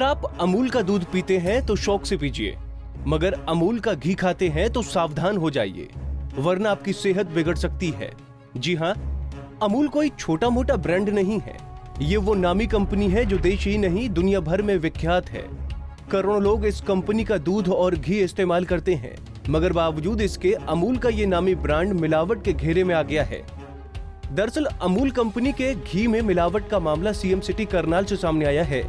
आप अमूल का दूध पीते हैं तो शौक से पीजिए, मगर अमूल का घी खाते हैं तो सावधान हो जाइए, वरना आपकी सेहत बिगड़ सकती है। जी हाँ, अमूल कोई छोटा मोटा ब्रांड नहीं है। ये वो नामी कंपनी है जो देश ही नहीं दुनिया भर में विख्यात है। करोड़ों लोग इस कंपनी का दूध और घी इस्तेमाल करते हैं, मगर बावजूद इसके अमूल का ये नामी ब्रांड मिलावट के घेरे में आ गया है। दरअसल अमूल कंपनी के घी में मिलावट का मामला सीएम सिटी करनाल से सामने आया है,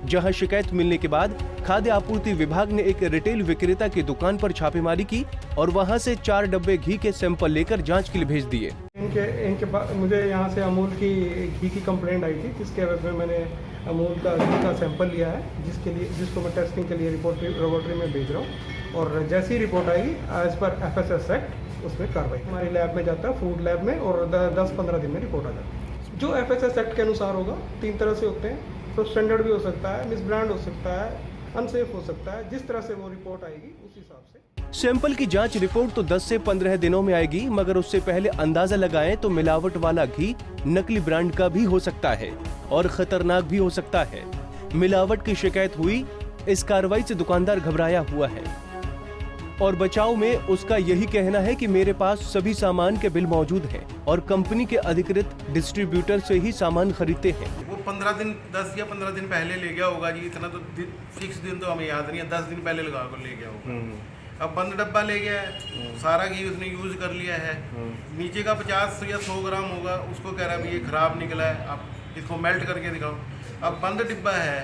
जहां शिकायत मिलने के बाद खाद्य आपूर्ति विभाग ने एक रिटेल विक्रेता की दुकान पर छापेमारी की और वहां से 4 डब्बे घी के सैंपल लेकर जांच के लिए भेज दिए। मुझे यहाँ से अमूल की घी की कंप्लेंट आई थी, जिसके वजह में मैंने अमूल का घी का सैंपल लिया है, जिसको मैं टेस्टिंग के लिए लेबोरेटरी में भेज रहा हूँ। और जैसी ही रिपोर्ट आएगी एज पर FSS एक्ट उसमें कार्रवाई हमारी लैब में जाता है, फूड लैब में, और 10-15 दिन में रिपोर्ट आ जाती है। जो FSS एक्ट के अनुसार होगा, 3 तरह से होते हैं। तो स्टैंडर्ड भी हो सकता है, मिस ब्रांड हो सकता है, अनसेफ हो सकता है। जिस तरह से वो रिपोर्ट आएगी उस हिसाब से। सैंपल की जांच रिपोर्ट तो 10 से 15 दिनों में आएगी, मगर उससे पहले अंदाजा लगाएं तो मिलावट वाला घी नकली ब्रांड का भी हो सकता है और खतरनाक भी हो सकता है। मिलावट की शिकायत हुई, इस कार्रवाई से दुकानदार घबराया हुआ है और बचाव में उसका यही कहना है कि मेरे पास सभी सामान के बिल मौजूद हैं और कंपनी के अधिकृत डिस्ट्रीब्यूटर से ही सामान खरीदते हैं। वो 15 दिन 10 या 15 दिन पहले ले गया होगा जी, इतना तो फिक्स दिन तो हमें याद नहीं है, 10 दिन पहले लगा कर ले गया होगा। अब बंद डब्बा ले गया है, सारा घी उसने यूज कर लिया है। नीचे का 50 या 100 ग्राम होगा, उसको कह रहा है ये खराब निकला है, आप इसको मेल्ट करके दिखाओ। अब बंद डिब्बा है,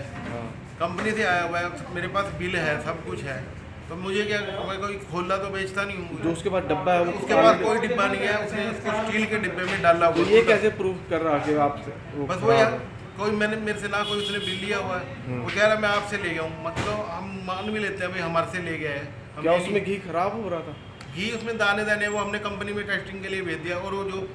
कंपनी से आया हुआ है, मेरे पास बिल है, सब कुछ है, तो मुझे क्या, मैं कोई खोला तो बेचता नहीं हूँ। जो उसके पास डब्बा है उसके पास कोई डिब्बा नहीं है, उसने उसको स्टील के डिब्बे में डाला हुआ। ये कैसे प्रूव कर रहा कि आपसे बस वो यार, कोई मेरे से ना कोई उसने बिल लिया हुआ है, वो कह रहा मैं आपसे ले गया हूँ। मतलब हम मान भी लेते हैं भाई हमारे से ले गया है। क्या उसमें घी खराब हो रहा था? घी उसमें दाने वो हमने कंपनी में टेस्टिंग के लिए भेज दिया, और वो जो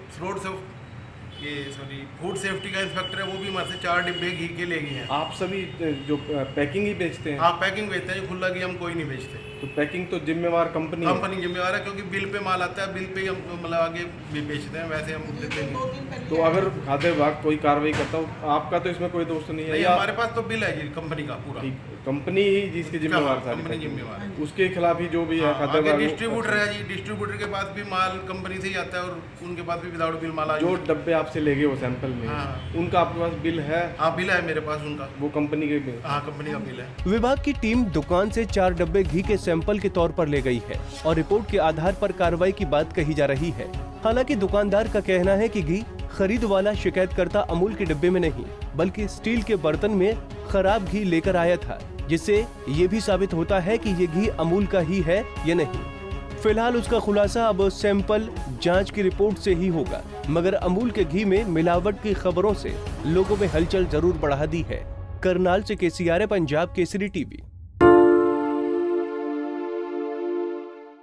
फूड सेफ्टी का इंस्पेक्टर है वो भी हमारे से 4 डिब्बे घी के ले गए हैं। आप सभी जो पैकिंग ही बेचते हैं? हाँ, पैकिंग बेचते हैं, खुला घी हम कोई नहीं बेचते। तो पैकिंग तो जिम्मेवार कंपनी जिम्मेवार है, क्योंकि बिल पे माल आता है, बिल पे ही हम मतलब आगे भी बेचते हैं, वैसे हम देते नहीं। तो अगर खाद्य विभाग कोई कार्रवाई करता हो, आपका तो इसमें कोई दोष नहीं है? हमारे पास तो बिल है जी कंपनी का पूरा। कंपनी ही जिसकी जिम्मेवार था, कंपनी जिम्मेवार है, उसके खिलाफ ही जो भी है खाद्य विभाग। डिस्ट्रीब्यूटर है जी, डिस्ट्रीब्यूटर के पास भी माल कंपनी से ही आता है, और उनके पास भी विदाउट बिल माल। जो डब्बे आपसे ले गए वो सैंपल में, उनका आपके पास बिल है? हाँ, बिल है मेरे पास उनका, वो कंपनी के बिल? हाँ, कंपनी का बिल है। विभाग की टीम दुकान से 4 डब्बे घी के सैंपल के तौर पर ले गई है और रिपोर्ट के आधार पर कार्रवाई की बात कही जा रही है। हालांकि दुकानदार का कहना है कि घी खरीद वाला शिकायतकर्ता अमूल के डिब्बे में नहीं, बल्कि स्टील के बर्तन में खराब घी लेकर आया था, जिससे ये भी साबित होता है कि ये घी अमूल का ही है या नहीं। फिलहाल उसका खुलासा अब सैंपल जांच की रिपोर्ट से ही होगा, मगर अमूल के घी में मिलावट की खबरों से लोगों में हलचल जरूर बढ़ा दी है। करनाल से KCR, पंजाब केसरी टीवी।